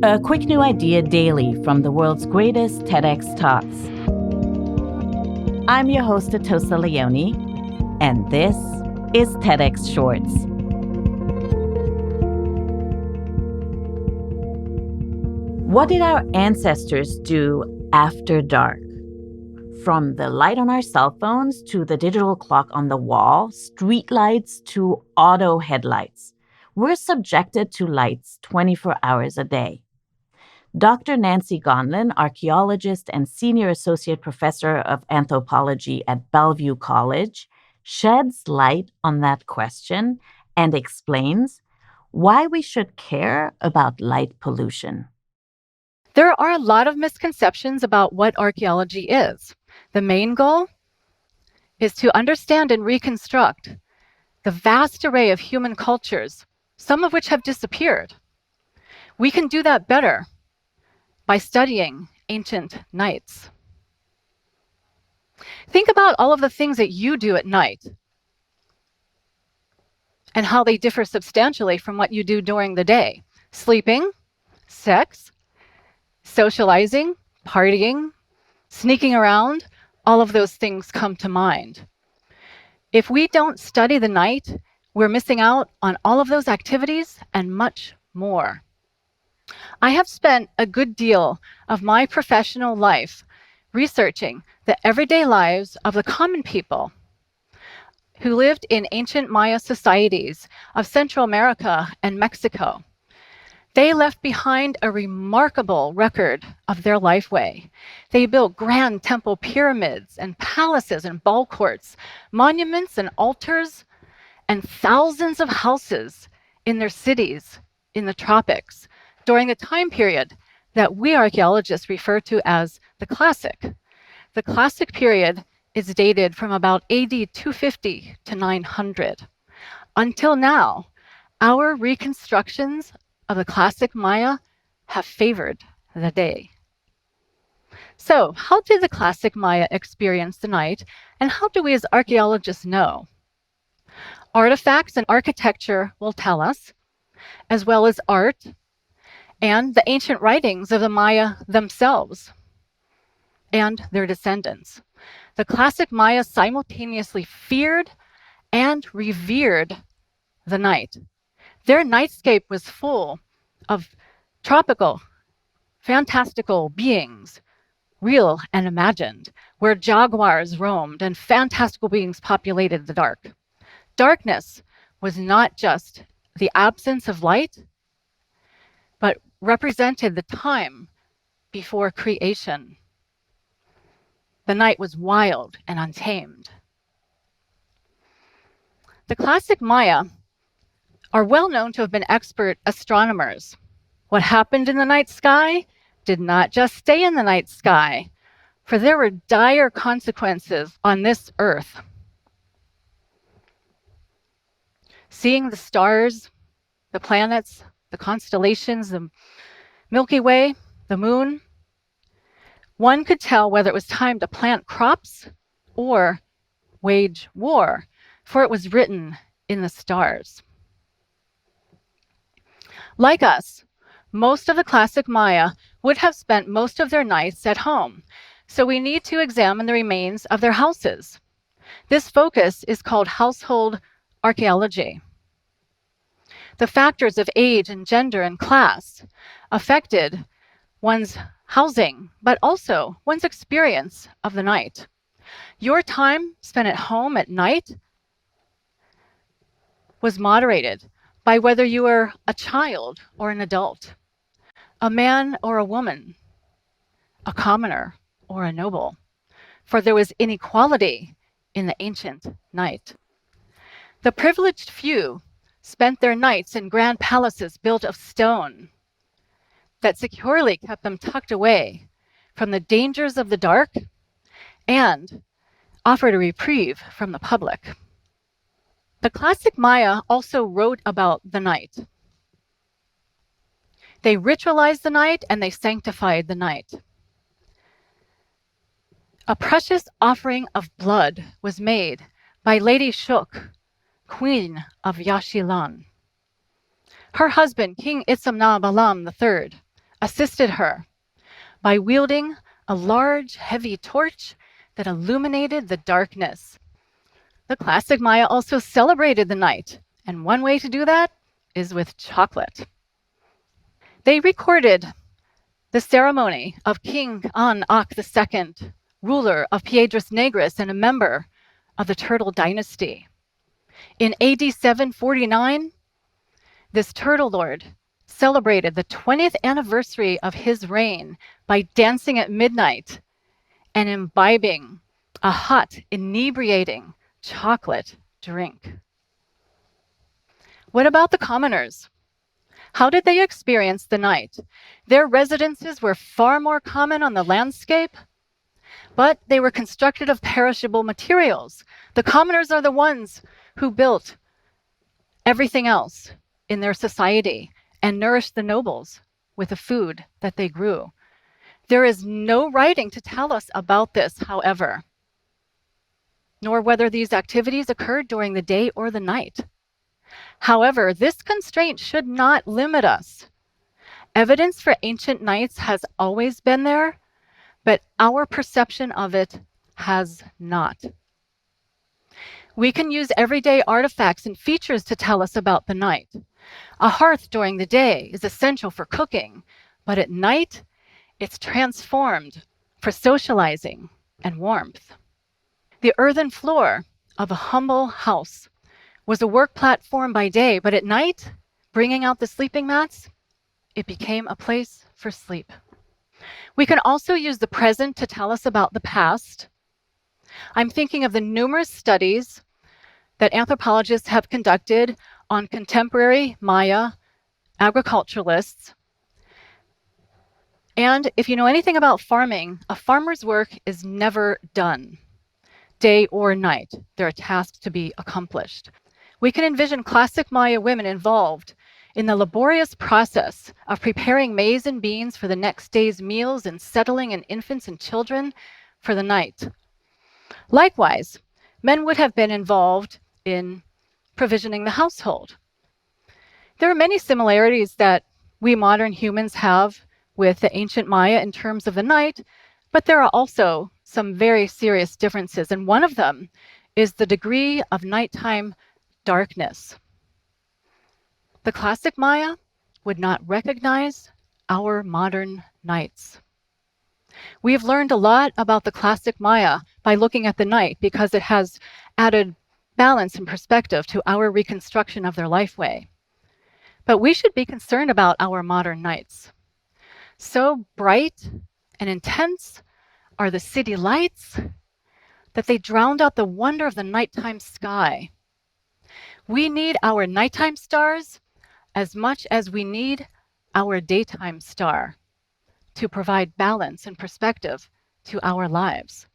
A quick new idea daily from the world's greatest TEDx talks. I'm your host, Atossa Leoni, and this is TEDx Shorts. What did our ancestors do after dark? From the light on our cell phones to the digital clock on the wall, street lights to auto headlights, we're subjected to lights 24 hours a day. Dr. Nancy Gonlin, archaeologist and senior associate professor of anthropology at Bellevue College, sheds light on that question and explains why we should care about light pollution. There are a lot of misconceptions about what archaeology is. The main goal is to understand and reconstruct the vast array of human cultures, some of which have disappeared. We can do that better by studying ancient nights. Think about all of the things that you do at night and how they differ substantially from what you do during the day. Sleeping, sex, socializing, partying, sneaking around, all of those things come to mind. If we don't study the night, we're missing out on all of those activities and much more. I have spent a good deal of my professional life researching the everyday lives of the common people who lived in ancient Maya societies of Central America and Mexico. They left behind a remarkable record of their lifeway. They built grand temple pyramids and palaces and ball courts, monuments and altars, and thousands of houses in their cities in the tropics during the time period that we archaeologists refer to as the Classic. The Classic period is dated from about AD 250 to 900. Until now, our reconstructions of the Classic Maya have favored the day. So, how did the Classic Maya experience the night, and how do we as archaeologists know? Artifacts and architecture will tell us, as well as art and the ancient writings of the Maya themselves and their descendants. The Classic Maya simultaneously feared and revered the night. Their nightscape was full of tropical, fantastical beings, real and imagined, where jaguars roamed and fantastical beings populated the dark. Darkness was not just the absence of light, but represented the time before creation. The night was wild and untamed. The Classic Maya are well known to have been expert astronomers. What happened in the night sky did not just stay in the night sky, for there were dire consequences on this earth. Seeing the stars, the planets, the constellations, the Milky Way, the moon, one could tell whether it was time to plant crops or wage war, for it was written in the stars. Like us, most of the Classic Maya would have spent most of their nights at home, so we need to examine the remains of their houses. This focus is called household archaeology. The factors of age and gender and class affected one's housing, but also one's experience of the night. Your time spent at home at night was moderated by whether you were a child or an adult, a man or a woman, a commoner or a noble, for there was inequality in the ancient night. The privileged few spent their nights in grand palaces built of stone that securely kept them tucked away from the dangers of the dark and offered a reprieve from the public. The Classic Maya also wrote about the night. They ritualized the night and they sanctified the night. A precious offering of blood was made by Lady Shuk, Queen of Yashilan. Her husband, King Itzamna Balam III, assisted her by wielding a large, heavy torch that illuminated the darkness. The classic Maya also celebrated the night, and one way to do that is with chocolate. They recorded the ceremony of King An-Ak II, ruler of Piedras Negras and a member of the Turtle Dynasty. In AD 749, this turtle lord celebrated the 20th anniversary of his reign by dancing at midnight and imbibing a hot, inebriating chocolate drink. What about the commoners? How did they experience the night? Their residences were far more common on the landscape, but they were constructed of perishable materials. The commoners are the ones who built everything else in their society and nourished the nobles with the food that they grew. There is no writing to tell us about this, however, nor whether these activities occurred during the day or the night. However, this constraint should not limit us. Evidence for ancient nights has always been there, but our perception of it has not. We can use everyday artifacts and features to tell us about the night. A hearth during the day is essential for cooking, but at night, it's transformed for socializing and warmth. The earthen floor of a humble house was a work platform by day, but at night, bringing out the sleeping mats, it became a place for sleep. We can also use the present to tell us about the past. I'm thinking of the numerous studies that anthropologists have conducted on contemporary Maya agriculturalists. And if you know anything about farming, a farmer's work is never done, day or night. There are tasks to be accomplished. We can envision classic Maya women involved in the laborious process of preparing maize and beans for the next day's meals and settling in infants and children for the night. Likewise, men would have been involved in provisioning the household. There are many similarities that we modern humans have with the ancient Maya in terms of the night, but there are also some very serious differences, and one of them is the degree of nighttime darkness. The classic Maya would not recognize our modern nights. We have learned a lot about the classic Maya by looking at the night because it has added balance and perspective to our reconstruction of their lifeway. But we should be concerned about our modern nights. So bright and intense are the city lights that they drowned out the wonder of the nighttime sky. We need our nighttime stars as much as we need our daytime star to provide balance and perspective to our lives.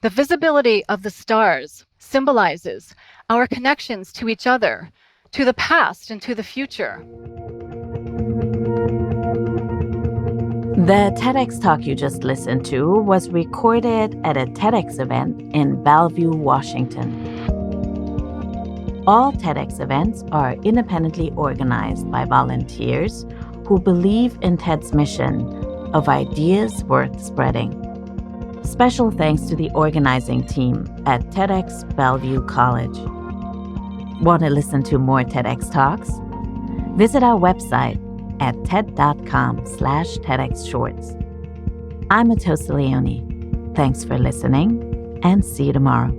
The visibility of the stars symbolizes our connections to each other, to the past and to the future. The TEDx talk you just listened to was recorded at a TEDx event in Bellevue, Washington. All TEDx events are independently organized by volunteers who believe in TED's mission of ideas worth spreading. Special thanks to the organizing team at TEDxBellevueCollege. Want to listen to more TEDx talks? Visit our website at ted.com/TEDxShorts. I'm Atossa Leoni. Thanks for listening, and see you tomorrow.